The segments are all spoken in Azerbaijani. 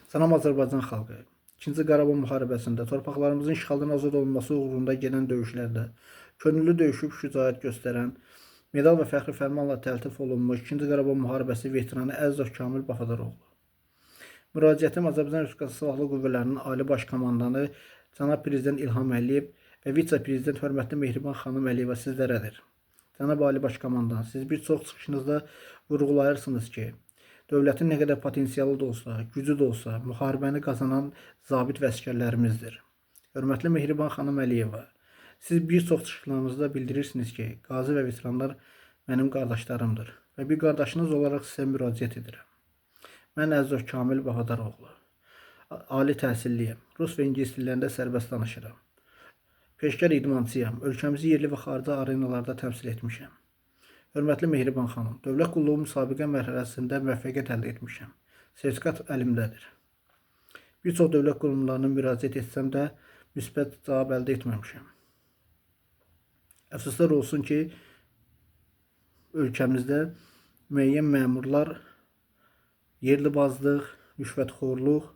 Salam Azərbaycan xalqı. 2-ci Qarabağ müharibəsində torpaqlarımızın işğaldan azad olunması uğrunda gedən döyüşlərdə könüllü döyüşüb şücaət göstərən, medal və fəxri fərmanla təltif olunmuş 2-ci Qarabağ müharibəsi veteranı Əzzov Kamil Baxadaroğlu. Müraciətim Azərbaycan Respublikası Silahlı Qüvvələrinin Ali Baş Komandanı cənab Prezident İlham Əliyev və vitse-prezident hörmətli Mehriban xanım Əliyeva sizlərədir. Cənab Ali Baş Komandan, siz bir çox çıxışınızda vurğulayırsınız ki, dövlətin nə qədər potensialı da olsa, gücü də olsa, müharibəni qazanan zabit və əsgərlərimizdir. Hörmətli Mehriban xanım Əliyeva, siz bir çox çıxışlarınızda bildirirsiniz ki, qazi və veteranlar mənim qardaşlarımdır və bir qardaşınız olaraq sizə müraciət edirəm. Mən Əzzov Kamil Baxadaroğlu, ali təhsilliyəm, rus və ingilis dillərində sərbəst danışıram. Peşkar idmançıyam, ölkəmizi yerli və xarici arenalarda təmsil etmişəm. Hörmətli Mehriban xanım, dövlət qulluğu müsabiqə mərhələsində müvəffəqiyyət əldə etmişəm. Sertifikat əlimdədir. Bir çox dövlət qurumlarına müraciət etsəm də müsbət cavab əldə etməmişəm. Əfsuslar olsun ki, ölkəmizdə müəyyən məmurlar yerli-bazlıq, rüşvətxorluq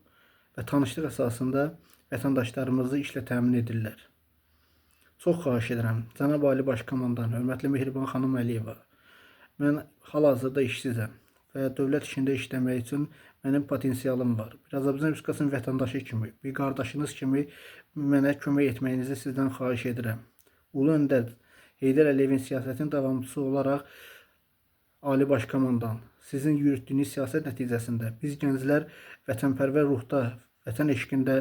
və tanışlıq əsasında vətəndaşlarımızı işlə təmin edirlər. Çox xahiş edirəm, cənab Ali Baş Komandan, hörmətli Mehriban xanım Əliyeva, mən hal-hazırda işsizəm və dövlət işində işləmək üçün mənim potensialım var. Bir Azərbaycan Respublikasının vətəndaşı kimi, bir qardaşınız kimi mənə kömək etməyinizi sizdən xahiş edirəm. Ulu öndər Heydər Əliyevin siyasətin davamçısı olaraq Ali Baş Komandan, sizin yürütdüyünüz siyasət nəticəsində biz gənclər vətənpərvər ruhda, vətən eşqində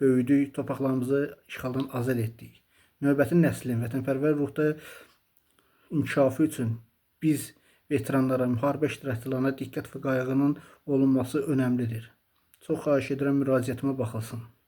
böyüdük, torpaqlarımızı işğaldan azad etdik. Növbəti nəslin vətənpərvər ruhda inkişafı üçün biz veteranlara, müharibə iştirakçılarına diqqət və qayğının olunması önəmlidir. Çox xahiş edirəm, müraciətimə baxılsın.